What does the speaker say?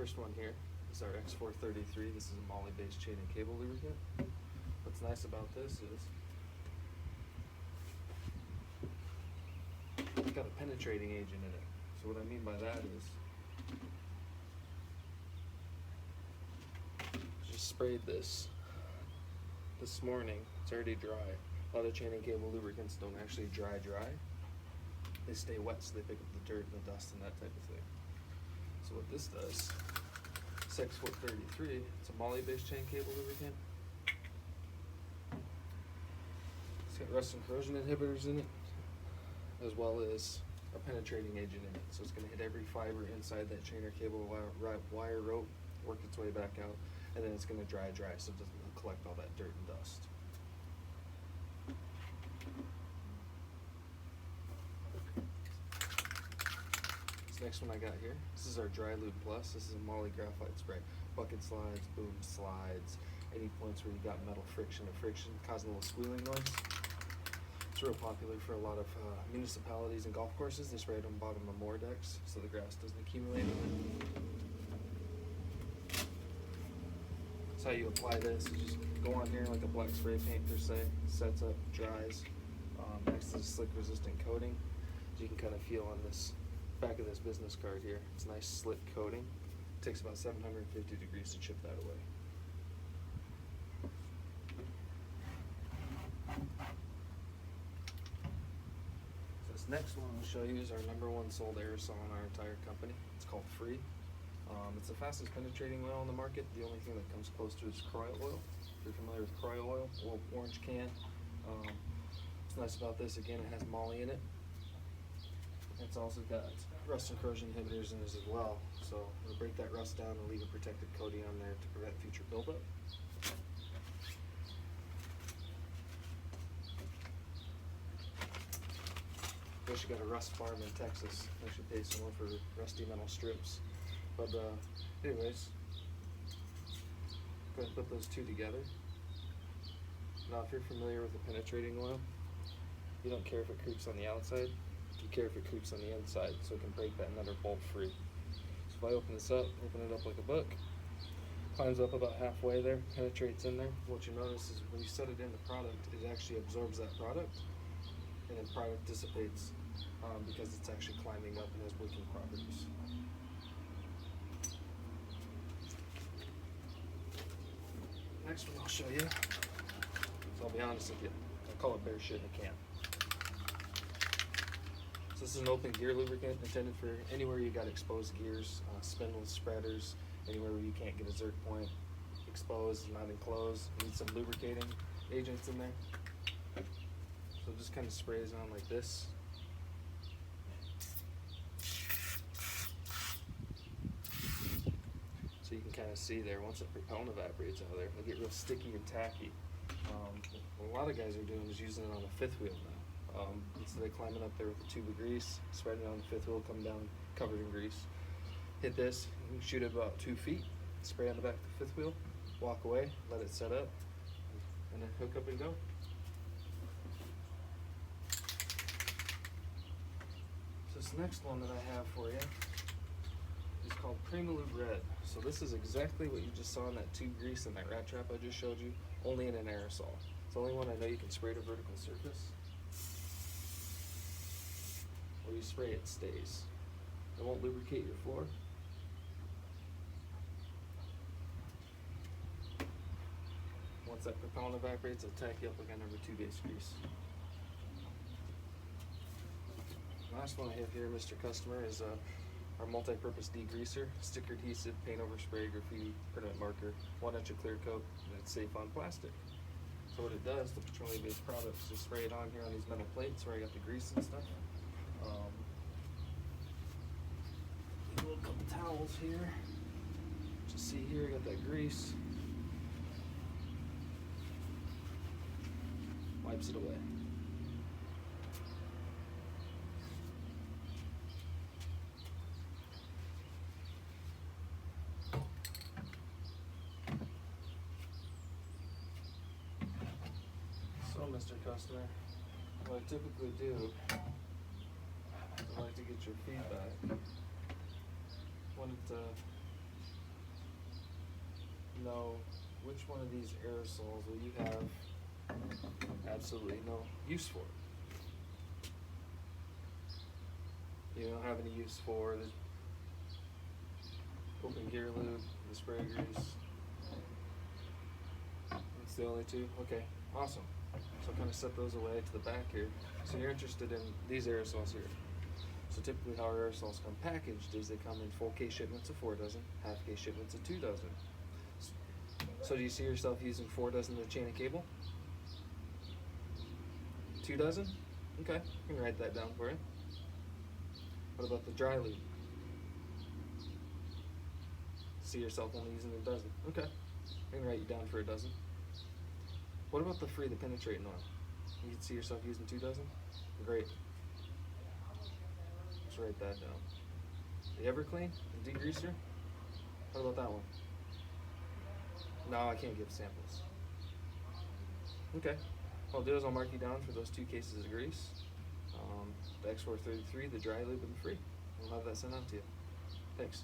first one here is our X433. This is a moly-based chain and cable lubricant. What's nice about this is it's got a penetrating agent in it. So what I mean by that is just sprayed this morning. It's already dry. A lot of chain and cable lubricants don't actually dry. They stay wet, so they pick up the dirt and the dust and that type of thing. So what this does, it's X433, it's a moly-based chain cable lubricant. It's got rust and corrosion inhibitors in it, as well as a penetrating agent in it. So it's going to hit every fiber inside that chain or cable wire rope, work its way back out, and then it's going to dry, so it doesn't collect all that dirt and dust. Next one I got here, this is our Dry Lube Plus. This is a moly graphite spray. Bucket slides, boom slides, any points where you got metal friction causing a little squealing noise. It's real popular for a lot of municipalities and golf courses. They spray it on the bottom of moor decks so the grass doesn't accumulate in it. That's how you apply this. You just go on here like a black spray paint per se, sets up, dries, next to the slick resistant coating. As you can kind of feel on this back of this business card here, it's nice slick coating. It takes about 750 degrees to chip that away. So this next one I'll show you is our #1 sold aerosol in our entire company. It's called Free. It's the fastest penetrating oil on the market. The only thing that comes close to it is Croy oil. If you're familiar with Croy oil, a little orange can. What's nice about this, again, it has moly in it. It's also got rust and corrosion inhibitors in it as well, so it'll break that rust down and leave a protected coating on there to prevent future buildup. Wish you got a rust farm in Texas. I should pay some more for rusty metal strips. But anyways, go ahead and put those two together. Now, if you're familiar with the penetrating oil, you don't care if it creeps on the outside. You care if it creeps on the inside, so it can break that nutter bolt free. So if I open this up, open it up like a book, climbs up about halfway there, penetrates in there. What you notice is when you set it in the product, it actually absorbs that product, and the product dissipates because it's actually climbing up and has wicking properties. Next one I'll show you, so I'll be honest with you, I call it bear shit in a can. This is an open gear lubricant intended for anywhere you got exposed gears, spindles, spreaders, anywhere where you can't get a zerk point, exposed, not enclosed. You need some lubricating agents in there. So it just kind of sprays on like this. So you can kind of see there, once the propellant evaporates out of there, it'll get real sticky and tacky. What a lot of guys are doing is using it on the fifth wheel now. Instead of climbing up there with a tube of grease, spreading it on the fifth wheel, come down covered in grease. Hit this, you can shoot it about 2 feet, spray on the back of the fifth wheel, walk away, let it set up, and then hook up and go. So this next one that I have for you is called Lube Red. So this is exactly what you just saw in that tube grease and that rat trap I just showed you, only in an aerosol. It's the only one I know you can spray to vertical surface. Where you spray it stays. It won't lubricate your floor. Once that propellant evaporates, it'll tack you up like a #2 base grease. The last one I have here, Mr. Customer, is our multi-purpose degreaser, sticker adhesive, paint over spray, graffiti, permanent marker, 1 inch of clear coat, and it's safe on plastic. So what it does, the petroleum-based products, just spray it on here on these metal plates where I got the grease and stuff. A little couple towels here. Just see here, I got that grease. Wipes it away. So, Mr. Customer, what I typically do is I like to get your feedback. When it know which one of these aerosols will you have absolutely no use for. You don't have any use for the open gear lube, the spray grease. That's the only two? Okay, awesome. So kind of set those away to the back here. So you're interested in these aerosols here. So typically how our aerosols come packaged is they come in full case shipments of 4 dozen, half case shipments of 2 dozen. So do you see yourself using 4 dozen of chain of cable? 2 dozen? Okay, I can write that down for you. What about the dry lube? See yourself only using a dozen? Okay, I can write you down for a dozen. What about the free, the penetrating oil? You can see yourself using 2 dozen? Great. Let's write that down. The Everclean, the degreaser? What about that one? No, I can't give samples. Okay. What I'll do is I'll mark you down for those 2 cases of grease. The X433, the dry lube, and the free. We'll have that sent out to you. Thanks.